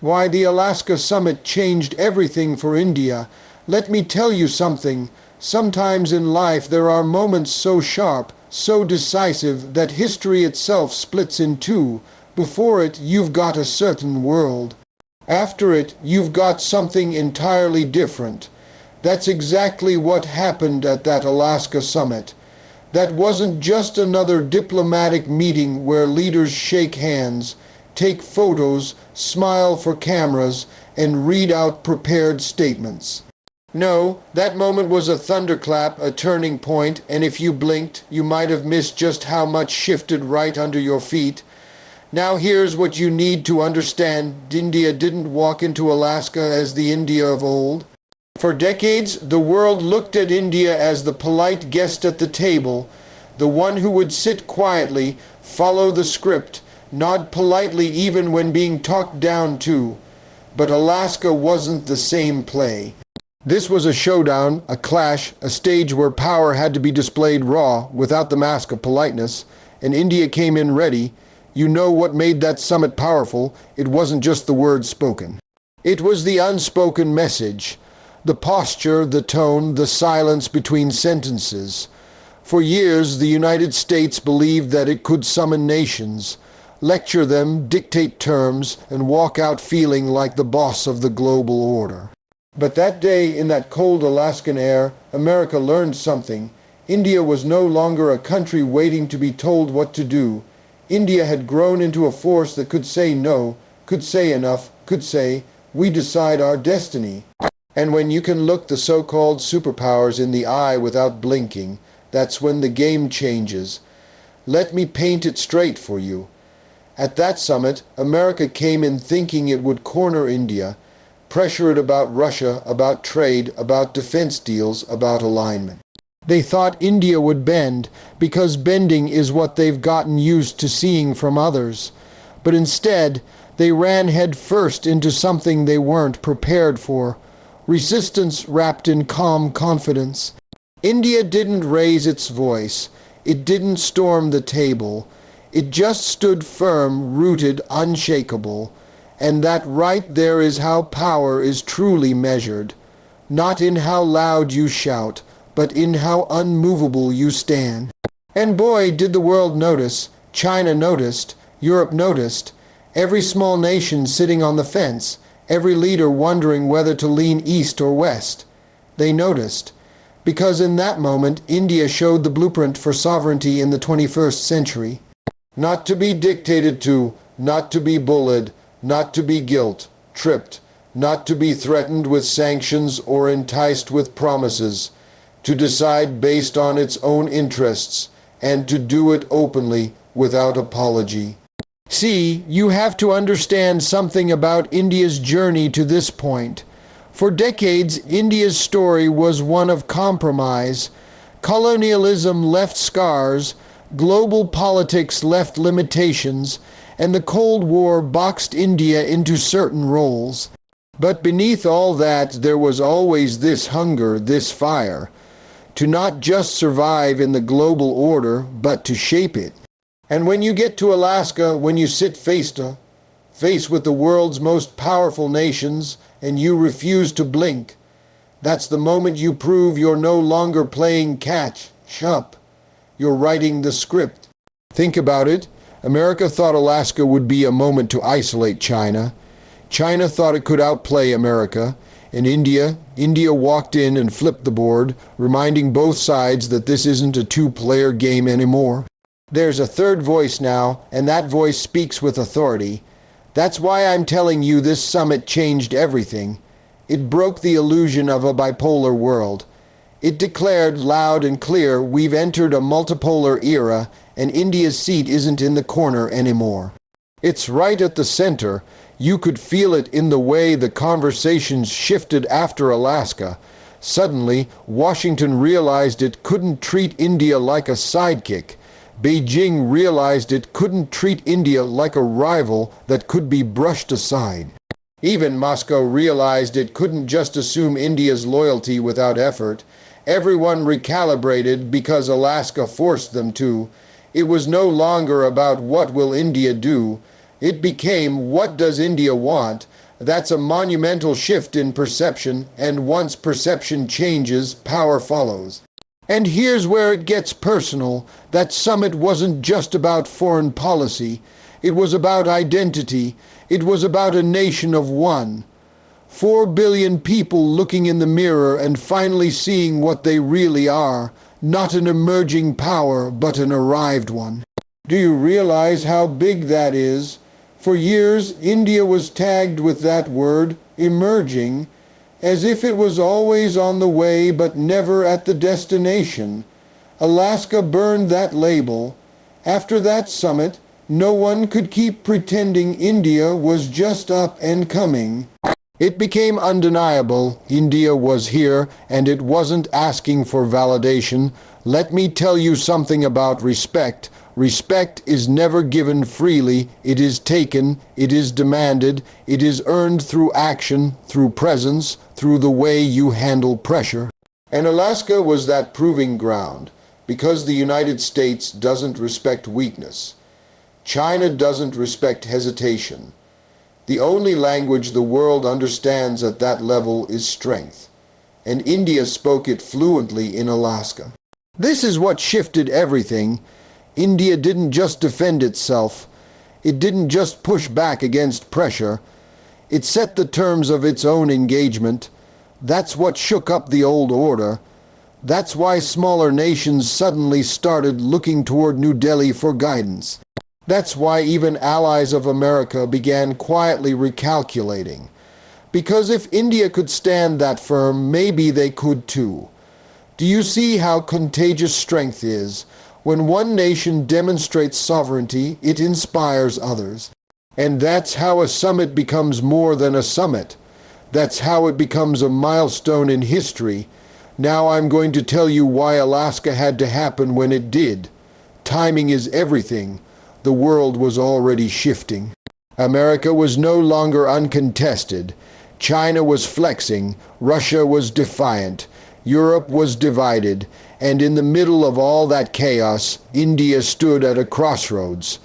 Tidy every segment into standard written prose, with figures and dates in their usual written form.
Why the Alaska summit changed everything for India. Let me tell you something. Sometimes in life there are moments so sharp, so decisive, that history itself splits in two. Before it, you've got a certain world. After it, you've got something entirely different. That's exactly what happened at that Alaska summit. That wasn't just another diplomatic meeting where leaders shake hands, take photos, smile for cameras, and read out prepared statements. No, that moment was a thunderclap, a turning point, and if you blinked, you might have missed just how much shifted right under your feet. Now here's what you need to understand. India didn't walk into Alaska as the India of old. For decades, the world looked at India as the polite guest at the table, the one who would sit quietly, follow the script, nod politely even when being talked down to. But Alaska wasn't the same play. This was a showdown, a clash, a stage where power had to be displayed raw, without the mask of politeness, and India came in ready. You know what made that summit powerful? It wasn't just the words spoken. It was the unspoken message, the posture, the tone, the silence between sentences. For years, the United States believed that it could summon nations, lecture them, dictate terms, and walk out feeling like the boss of the global order. But that day, in that cold Alaskan air, America learned something. India was no longer a country waiting to be told what to do. India had grown into a force that could say no, could say enough, could say, we decide our destiny. And when you can look the so-called superpowers in the eye without blinking, that's when the game changes. Let me paint it straight for you. At that summit, America came in thinking it would corner India, pressure it about Russia, about trade, about defense deals, about alignment. They thought India would bend, because bending is what they've gotten used to seeing from others. But instead, they ran head first into something they weren't prepared for. Resistance wrapped in calm confidence. India didn't raise its voice. It didn't storm the table. It just stood firm, rooted, unshakable. And that right there is how power is truly measured. Not in how loud you shout, but in how unmovable you stand. And boy, did the world notice. China noticed. Europe noticed. Every small nation sitting on the fence. Every leader wondering whether to lean east or west. They noticed. Because in that moment, India showed the blueprint for sovereignty in the 21st century. Not to be dictated to, not to be bullied, not to be tripped, not to be threatened with sanctions or enticed with promises, to decide based on its own interests, and to do it openly without apology. See, you have to understand something about India's journey to this point. For decades, India's story was one of compromise. Colonialism left scars, global politics left limitations, and the Cold War boxed India into certain roles. But beneath all that, there was always this hunger, this fire, to not just survive in the global order, but to shape it. And when you get to Alaska, when you sit face with the world's most powerful nations, and you refuse to blink, that's the moment you prove you're no longer playing catch up. You're writing the script. Think about it. America thought Alaska would be a moment to isolate China. China thought it could outplay America. And India walked in and flipped the board, reminding both sides that this isn't a two-player game anymore. There's a third voice now, and that voice speaks with authority. That's why I'm telling you this summit changed everything. It broke the illusion of a bipolar world. It declared loud and clear, we've entered a multipolar era, and India's seat isn't in the corner anymore. It's right at the center. You could feel it in the way the conversations shifted after Alaska. Suddenly, Washington realized it couldn't treat India like a sidekick. Beijing realized it couldn't treat India like a rival that could be brushed aside. Even Moscow realized it couldn't just assume India's loyalty without effort. Everyone recalibrated because Alaska forced them to. It was no longer about what will India do. It became what does India want? That's a monumental shift in perception, and once perception changes, power follows. And here's where it gets personal. That summit wasn't just about foreign policy. It was about identity. It was about a nation of one. 4 billion people looking in the mirror and finally seeing what they really are. Not an emerging power, but an arrived one. Do you realize how big that is? For years, India was tagged with that word, emerging, as if it was always on the way but never at the destination. Alaska burned that label. After that summit, no one could keep pretending India was just up and coming. It became undeniable India was here, and it wasn't asking for validation. Let me tell you something about respect. Respect is never given freely. It is taken, it is demanded, it is earned through action, through presence, through the way you handle pressure. And Alaska was that proving ground, because the United States doesn't respect weakness. China doesn't respect hesitation. The only language the world understands at that level is strength, and India spoke it fluently in Alaska. This is what shifted everything. India didn't just defend itself. It didn't just push back against pressure. It set the terms of its own engagement. That's what shook up the old order. That's why smaller nations suddenly started looking toward New Delhi for guidance. That's why even allies of America began quietly recalculating. Because if India could stand that firm, maybe they could too. Do you see how contagious strength is? When one nation demonstrates sovereignty, it inspires others. And that's how a summit becomes more than a summit. That's how it becomes a milestone in history. Now I'm going to tell you why Alaska had to happen when it did. Timing is everything. The world was already shifting. America was no longer uncontested. China was flexing. Russia was defiant. Europe was divided. And in the middle of all that chaos, India stood at a crossroads.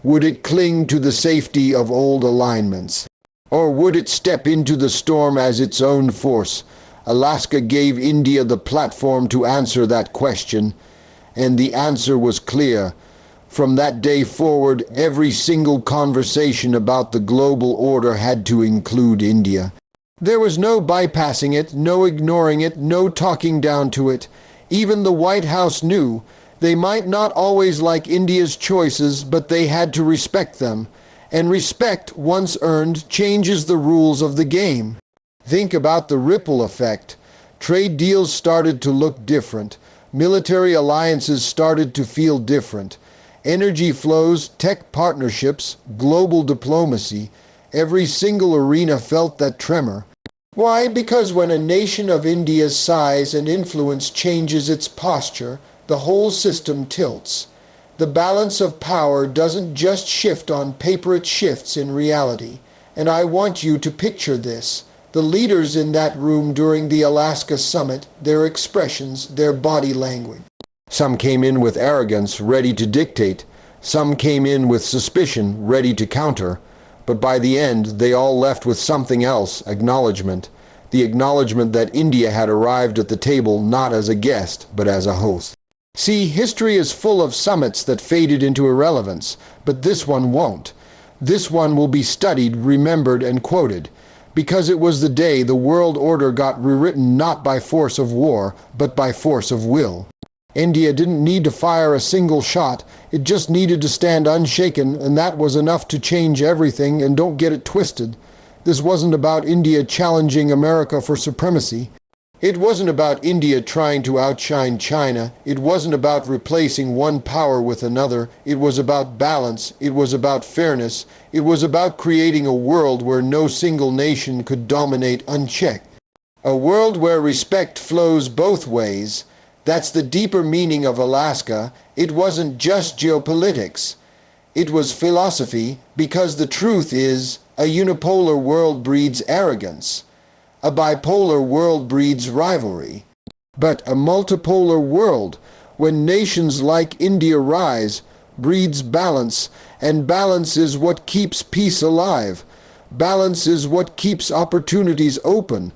Would it cling to the safety of old alignments? Or would it step into the storm as its own force? Alaska gave India the platform to answer that question, and the answer was clear. From that day forward, every single conversation about the global order had to include India. There was no bypassing it, no ignoring it, no talking down to it. Even the White House knew they might not always like India's choices, but they had to respect them. And respect, once earned, changes the rules of the game. Think about the ripple effect. Trade deals started to look different. Military alliances started to feel different. Energy flows, tech partnerships, global diplomacy. Every single arena felt that tremor. Why? Because when a nation of India's size and influence changes its posture, the whole system tilts. The balance of power doesn't just shift on paper, it shifts in reality. And I want you to picture this. The leaders in that room during the Alaska summit, their expressions, their body language. Some came in with arrogance, ready to dictate. Some came in with suspicion, ready to counter. But by the end, they all left with something else, acknowledgement. The acknowledgement that India had arrived at the table not as a guest, but as a host. See, history is full of summits that faded into irrelevance, but this one won't. This one will be studied, remembered, and quoted. Because it was the day the world order got rewritten not by force of war, but by force of will. India didn't need to fire a single shot, it just needed to stand unshaken, and that was enough to change everything. And don't get it twisted. This wasn't about India challenging America for supremacy. It wasn't about India trying to outshine China. It wasn't about replacing one power with another. It was about balance. It was about fairness. It was about creating a world where no single nation could dominate unchecked. A world where respect flows both ways. That's the deeper meaning of Alaska. It wasn't just geopolitics. It was philosophy, because the truth is, a unipolar world breeds arrogance. A bipolar world breeds rivalry. But a multipolar world, when nations like India rise, breeds balance, and balance is what keeps peace alive. Balance is what keeps opportunities open.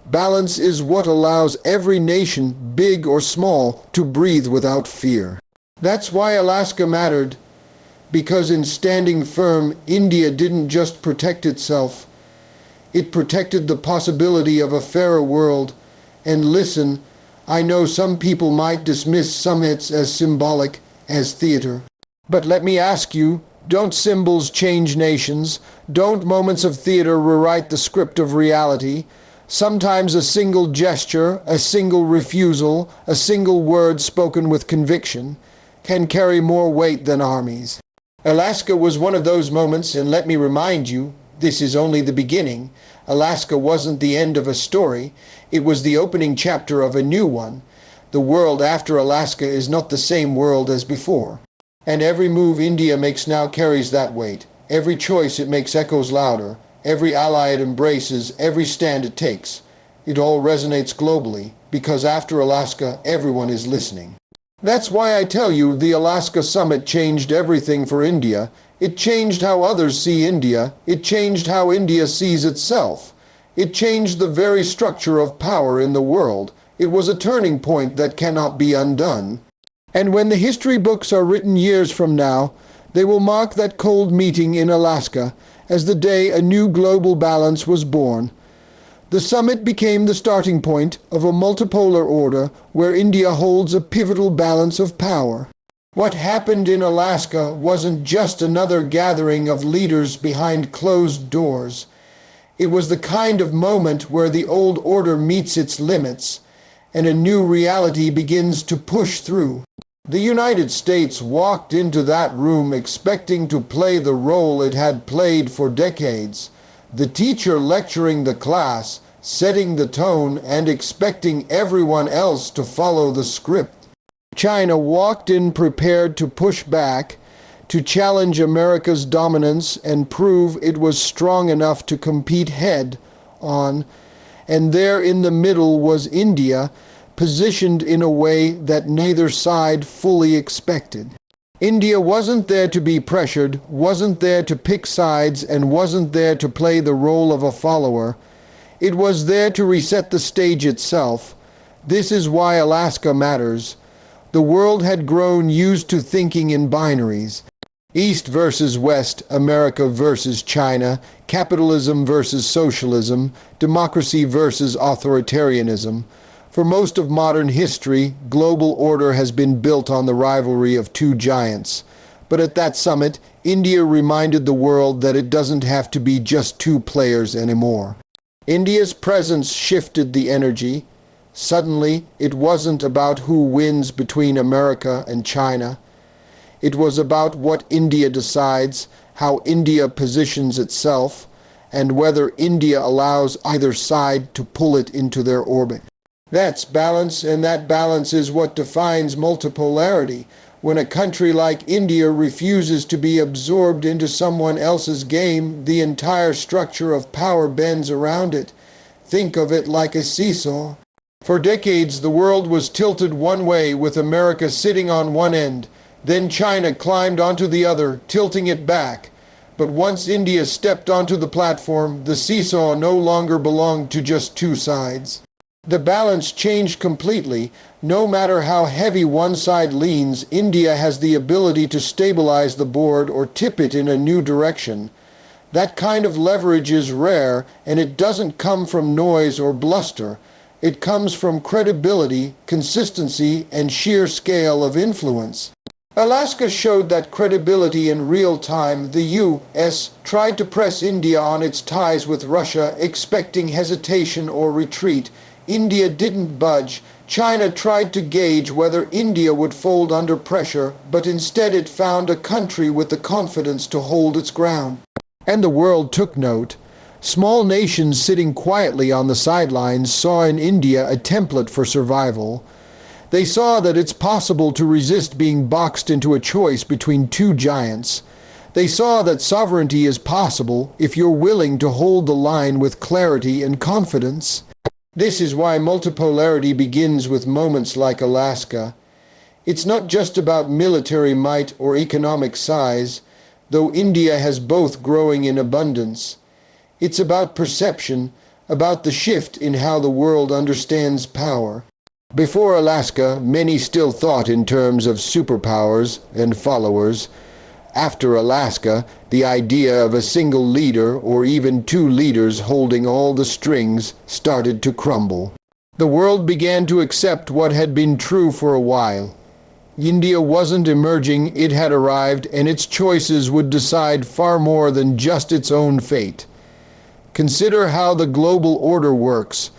Balance is what allows every nation, big or small, to breathe without fear. That's why Alaska mattered, because in standing firm, India didn't just protect itself, it protected the possibility of a fairer world. And listen, I know some people might dismiss summits as symbolic, as theater. But let me ask you, don't symbols change nations? Don't moments of theater rewrite the script of reality? Sometimes a single gesture, a single refusal, a single word spoken with conviction can carry more weight than armies. Alaska was one of those moments, and let me remind you, this is only the beginning. Alaska wasn't the end of a story. It was the opening chapter of a new one. The world after Alaska is not the same world as before. And every move India makes now carries that weight. Every choice it makes echoes louder. Every ally it embraces, every stand it takes. It all resonates globally, because after Alaska, everyone is listening. That's why I tell you the Alaska summit changed everything for India. It changed how others see India. It changed how India sees itself. It changed the very structure of power in the world. It was a turning point that cannot be undone. And when the history books are written years from now, they will mark that cold meeting in Alaska as the day a new global balance was born. The summit became the starting point of a multipolar order where India holds a pivotal balance of power. What happened in Alaska wasn't just another gathering of leaders behind closed doors. It was the kind of moment where the old order meets its limits and a new reality begins to push through. The United States walked into that room expecting to play the role it had played for decades. The teacher lecturing the class, setting the tone, and expecting everyone else to follow the script. China walked in prepared to push back, to challenge America's dominance and prove it was strong enough to compete head on. And there in the middle was India, positioned in a way that neither side fully expected. India wasn't there to be pressured, wasn't there to pick sides, and wasn't there to play the role of a follower. It was there to reset the stage itself. This is why Alaska matters. The world had grown used to thinking in binaries. East versus West, America versus China, capitalism versus socialism, democracy versus authoritarianism. For most of modern history, global order has been built on the rivalry of two giants. But at that summit, India reminded the world that it doesn't have to be just two players anymore. India's presence shifted the energy. Suddenly, it wasn't about who wins between America and China. It was about what India decides, how India positions itself, and whether India allows either side to pull it into their orbit. That's balance, and that balance is what defines multipolarity. When a country like India refuses to be absorbed into someone else's game, the entire structure of power bends around it. Think of it like a seesaw. For decades, the world was tilted one way, with America sitting on one end. Then China climbed onto the other, tilting it back. But once India stepped onto the platform, the seesaw no longer belonged to just two sides. The balance changed completely. No matter how heavy one side leans, India has the ability to stabilize the board or tip it in a new direction. That kind of leverage is rare, and it doesn't come from noise or bluster. It comes from credibility, consistency, and sheer scale of influence. Alaska showed that credibility in real time. The U.S. tried to press India on its ties with Russia, expecting hesitation or retreat. India didn't budge. China tried to gauge whether India would fold under pressure, but instead it found a country with the confidence to hold its ground. And the world took note. Small nations sitting quietly on the sidelines saw in India a template for survival. They saw that it's possible to resist being boxed into a choice between two giants. They saw that sovereignty is possible if you're willing to hold the line with clarity and confidence. This is why multipolarity begins with moments like Alaska. It's not just about military might or economic size, though India has both growing in abundance. It's about perception, about the shift in how the world understands power. Before Alaska, many still thought in terms of superpowers and followers. After Alaska, the idea of a single leader or even two leaders holding all the strings started to crumble. The world began to accept what had been true for a while. India wasn't emerging, it had arrived, and its choices would decide far more than just its own fate. Consider how the global order works.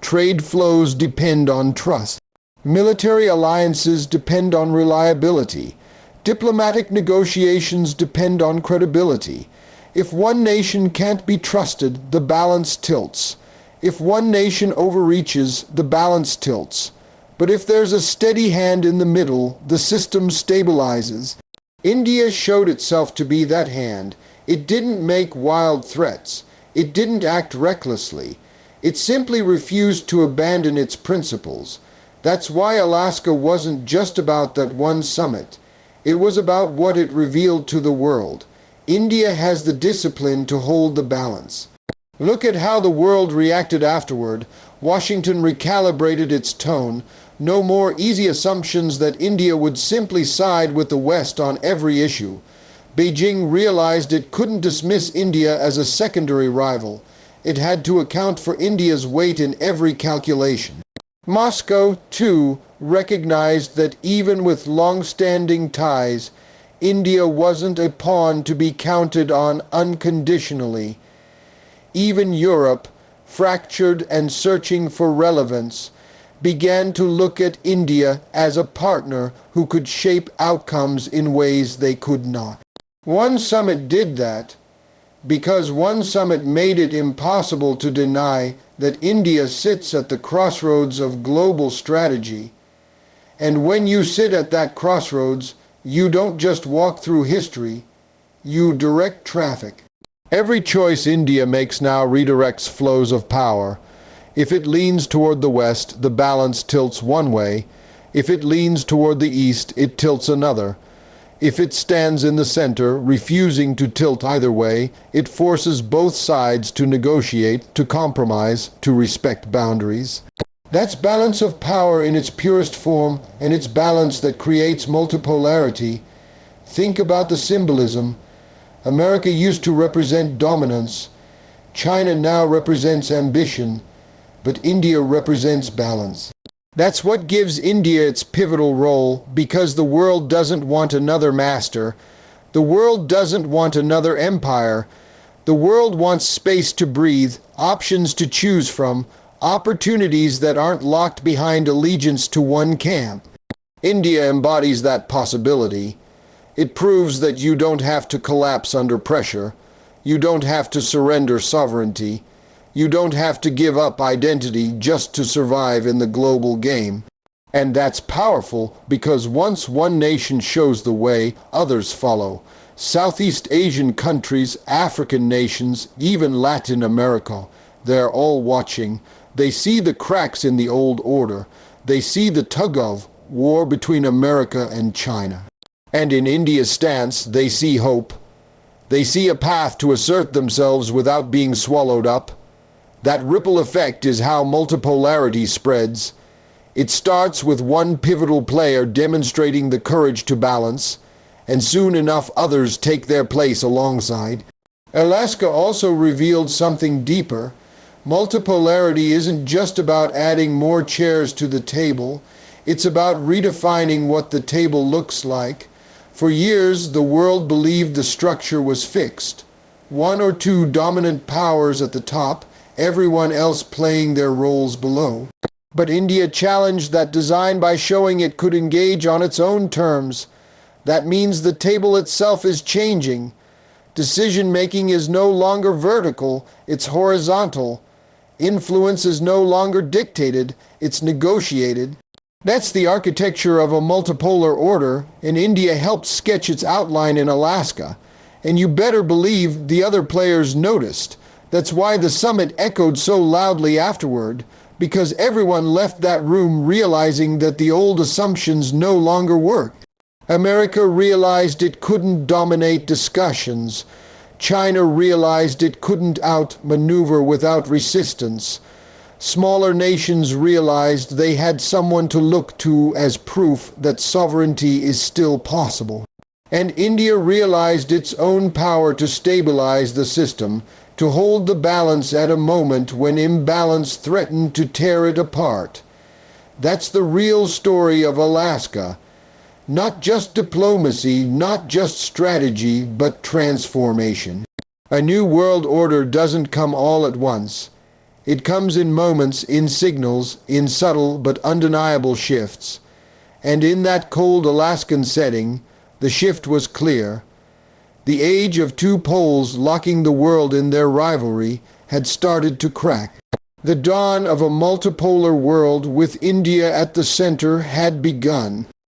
Trade flows depend on trust. Military alliances depend on reliability. Diplomatic negotiations depend on credibility. If one nation can't be trusted, the balance tilts. If one nation overreaches, the balance tilts. But if there's a steady hand in the middle, the system stabilizes. India showed itself to be that hand. It didn't make wild threats. It didn't act recklessly. It simply refused to abandon its principles. That's why Alaska wasn't just about that one summit. It was about what it revealed to the world. India has the discipline to hold the balance. Look at how the world reacted afterward. Washington recalibrated its tone. No more easy assumptions that India would simply side with the West on every issue. Beijing realized it couldn't dismiss India as a secondary rival. It had to account for India's weight in every calculation. Moscow, too, recognized that even with long-standing ties, India wasn't a pawn to be counted on unconditionally. Even Europe, fractured and searching for relevance, began to look at India as a partner who could shape outcomes in ways they could not. One summit did that, because one summit made it impossible to deny that India sits at the crossroads of global strategy. And when you sit at that crossroads, you don't just walk through history, you direct traffic. Every choice India makes now redirects flows of power. If it leans toward the west, the balance tilts one way. If it leans toward the east, it tilts another. If it stands in the center, refusing to tilt either way, it forces both sides to negotiate, to compromise, to respect boundaries. That's balance of power in its purest form, and it's balance that creates multipolarity. Think about the symbolism. America used to represent dominance. China now represents ambition, but India represents balance. That's what gives India its pivotal role, because the world doesn't want another master. The world doesn't want another empire. The world wants space to breathe, options to choose from, opportunities that aren't locked behind allegiance to one camp. India embodies that possibility. It proves that you don't have to collapse under pressure. You don't have to surrender sovereignty. You don't have to give up identity just to survive in the global game. And that's powerful because once one nation shows the way, others follow. Southeast Asian countries, African nations, even Latin America, they're all watching. They see the cracks in the old order. They see the tug-of war between America and China. And in India's stance, they see hope. They see a path to assert themselves without being swallowed up. That ripple effect is how multipolarity spreads. It starts with one pivotal player demonstrating the courage to balance, and soon enough others take their place alongside. Alaska also revealed something deeper. Multipolarity isn't just about adding more chairs to the table. It's about redefining what the table looks like. For years, the world believed the structure was fixed. One or two dominant powers at the top, everyone else playing their roles below. But India challenged that design by showing it could engage on its own terms. That means the table itself is changing. Decision-making is no longer vertical, it's horizontal. Influence is no longer dictated, it's negotiated. That's the architecture of a multipolar order, and India helped sketch its outline in Alaska. And you better believe the other players noticed. That's why the summit echoed so loudly afterward, because everyone left that room realizing that the old assumptions no longer worked. America realized it couldn't dominate discussions. China realized it couldn't outmaneuver without resistance. Smaller nations realized they had someone to look to as proof that sovereignty is still possible. And India realized its own power to stabilize the system, to hold the balance at a moment when imbalance threatened to tear it apart. That's the real story of Alaska. Not just diplomacy, not just strategy, but transformation. A new world order doesn't come all at once. It comes in moments, in signals, in subtle but undeniable shifts. And in that cold Alaskan setting, the shift was clear. The age of two poles locking the world in their rivalry had started to crack. The dawn of a multipolar world with India at the center had begun.